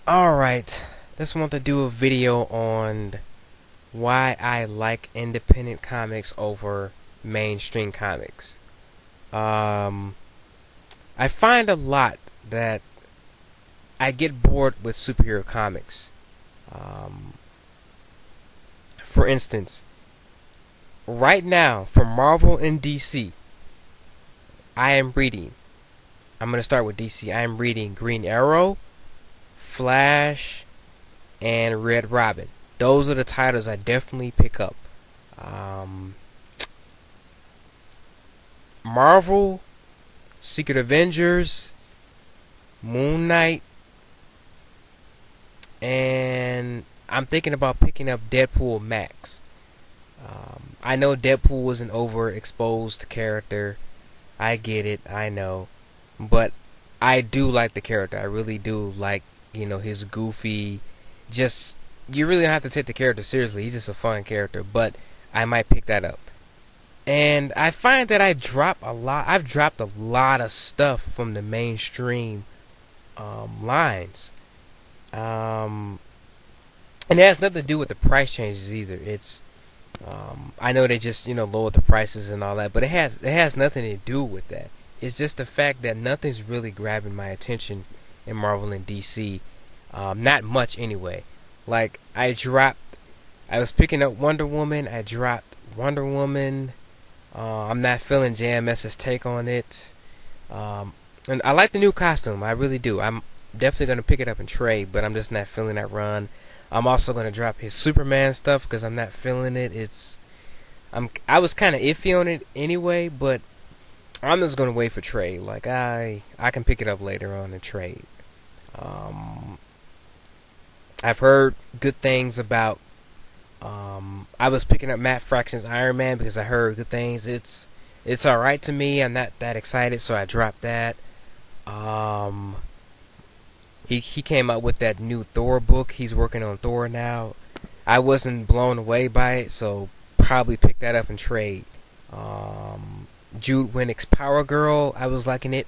Alright, just want to do a video on why I like independent comics over mainstream comics. Um, I find a lot that I get bored with superhero comics. Um, for instance, right now, for Marvel and DC, I am reading. I'm going to start with DC. I am reading Green Arrow, Flash, and Red Robin. Those are the titles I definitely pick up. Um, Marvel, Secret Avengers, Moon Knight, and I'm thinking about picking up Deadpool Max. I know Deadpool was an overexposed character. I get it, I know. But I do like the character. I really do like, his goofy, just, you really don't have to take the character seriously. He's just a fun character. But I might pick that up. And I find that I've dropped a lot of stuff from the mainstream lines. Um, and it has nothing to do with the price changes either. I know they just lowered the prices and all that, but it has nothing to do with that. It's just the fact that nothing's really grabbing my attention in Marvel and DC. Not much anyway. Like I was picking up Wonder Woman. I dropped Wonder Woman. I'm not feeling JMS's take on it. And I like the new costume. I really do. I'm definitely going to pick it up and trade, but I'm just not feeling that run. I'm also going to drop his Superman stuff because I'm not feeling it. I was kind of iffy on it anyway, but I'm just going to wait for trade. Like I can pick it up later on and trade. Um, I've heard good things about. I was picking up Matt Fraction's Iron Man because I heard good things. It's all right to me. I'm not that excited, so I dropped that. Um, he came out with that new Thor book. He's working on Thor now. I wasn't blown away by it, so probably pick that up and trade. Jude Winnick's Power Girl, I was liking it.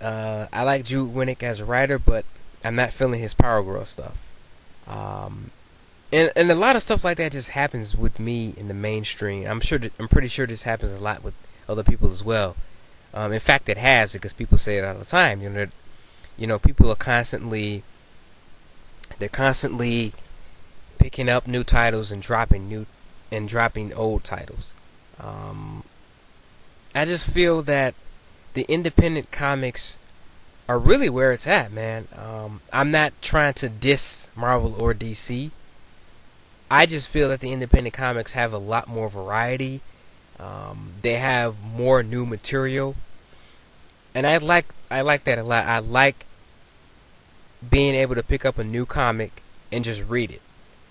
I like Jude Winnick as a writer, but I'm not feeling his Power Girl stuff. Um, and a lot of stuff like that just happens with me in the mainstream. I'm pretty sure this happens a lot with other people as well. In fact, it has because people say it all the time. People are constantly picking up new titles and dropping old titles. Um, I just feel that the independent comics are really where it's at, man. I'm not trying to diss Marvel or DC. I just feel that the independent comics have a lot more variety. They have more new material, and I like that a lot. I like being able to pick up a new comic and just read it.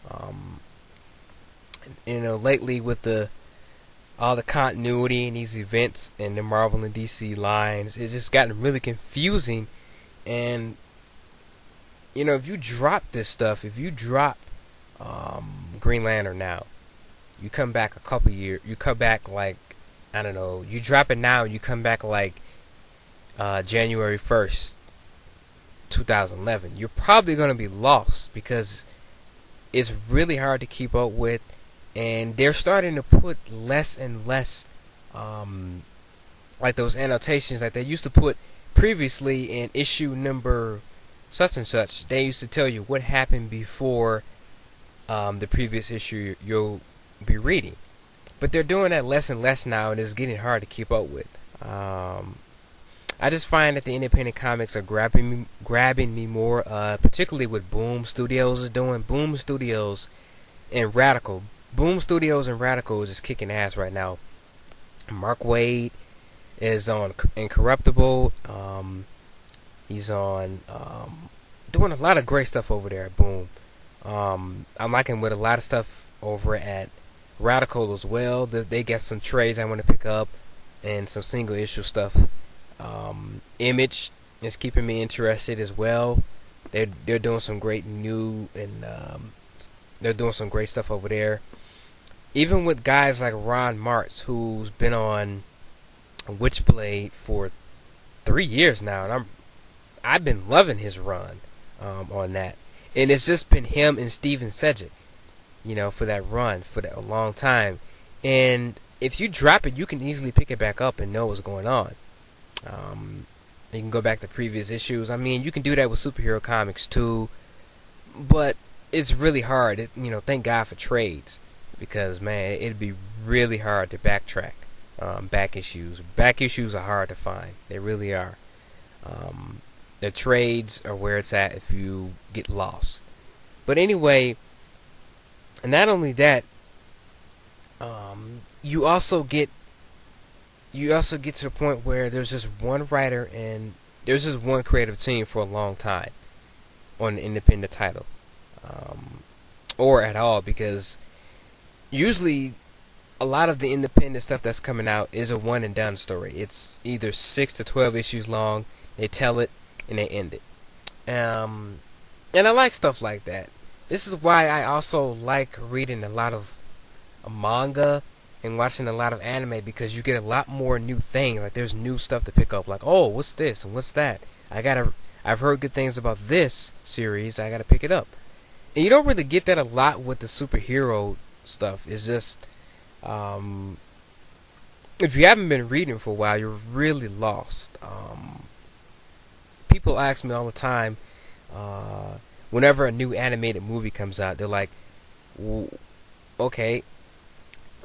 Um, Lately with the all the continuity and these events and the Marvel and DC lines, it's just gotten really confusing. And if you drop this stuff, if you drop Green Lantern now, you come back a couple years, you come back like I don't know, you drop it now, you come back like January 1st, 2011. You're probably gonna be lost because it's really hard to keep up with, and they're starting to put less and less like those annotations like they used to put previously in issue number such and such. They used to tell you what happened before the previous issue you'll be reading, but they're doing that less and less now, and it's getting hard to keep up with. I just find that the independent comics are grabbing me more, particularly with Boom Studios is doing. Boom Studios and Radical. Boom Studios and Radical is just kicking ass right now. Mark Waid is on Incorruptible. He's on doing a lot of great stuff over there at Boom. I'm liking with a lot of stuff over at Radical as well. They got some trades I want to pick up and some single issue stuff. Image is keeping me interested as well. They're doing some great new and they're doing some great stuff over there. Even with guys like Ron Martz, who's been on Witchblade for 3 years now, and I've been loving his run. on that, and it's just been him and Steven Sejic, for that run for that a long time. And if you drop it, you can easily pick it back up and know what's going on. You can go back to previous issues. I mean, you can do that with superhero comics too, but it's really hard. Thank God for trades, because man, it'd be really hard to backtrack. Back issues. Back issues are hard to find. They really are. The trades are where it's at if you get lost. But anyway, and not only that, you also get to the point where there's just one writer and there's just one creative team for a long time on an independent title, or at all, because usually a lot of the independent stuff that's coming out is a one and done story. It's either 6 to 12 issues long. They tell it and they end it. And I like stuff like that. This is why I also like reading a lot of manga and watching a lot of anime, because you get a lot more new things. Like, there's new stuff to pick up. Like, oh, what's this and what's that? I've heard good things about this series. I gotta pick it up. And you don't really get that a lot with the superhero stuff. It's just, if you haven't been reading for a while, you're really lost. People ask me all the time, whenever a new animated movie comes out, they're like, okay,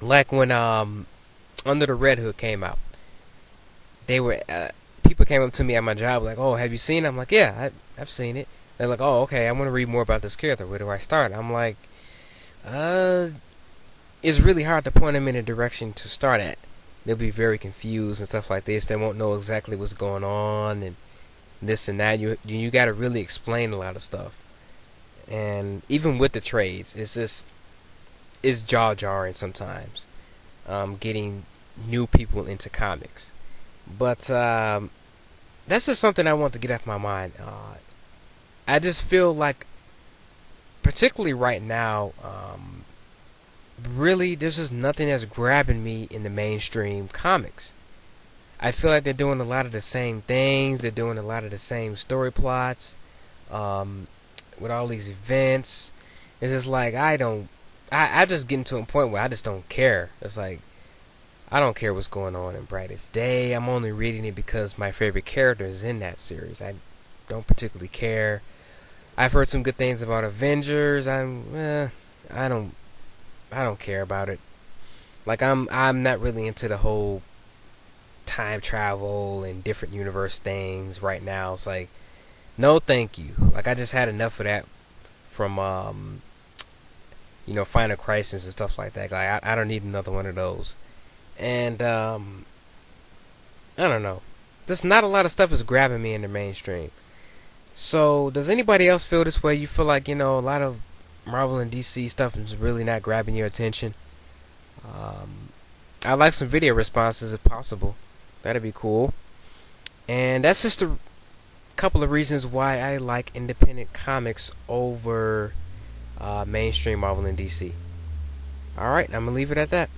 like when Under the Red Hood came out, people came up to me at my job like, oh, have you seen it? I'm like, yeah, I've seen it. They're like, oh, okay, I want to read more about this character. Where do I start? I'm like, it's really hard to point them in a direction to start at. They'll be very confused and stuff like this. They won't know exactly what's going on and this and that. You got to really explain a lot of stuff. And even with the trades, it's jaw jarring sometimes, getting new people into comics. But that's just something I want to get off my mind. I just feel like, particularly right now, really there's just nothing that's grabbing me in the mainstream comics. I feel like they're doing a lot of the same things. They're doing a lot of the same story plots, with all these events. It's just like, I just getting to a point where I just don't care. It's like, I don't care what's going on in Brightest Day. I'm only reading it because my favorite character is in that series. I don't particularly care. I've heard some good things about Avengers. I don't care about it. Like, I'm not really into the whole time travel and different universe things right now. It's like, no thank you. Like, I just had enough of that from Final Crisis and stuff like that. Like, I don't need another one of those. And I don't know. Just not a lot of stuff is grabbing me in the mainstream. So, does anybody else feel this way? You feel like, a lot of Marvel and DC stuff is really not grabbing your attention? I'd like some video responses if possible. That'd be cool. And that's just a couple of reasons why I like independent comics over mainstream Marvel and DC. Alright, I'm going to leave it at that.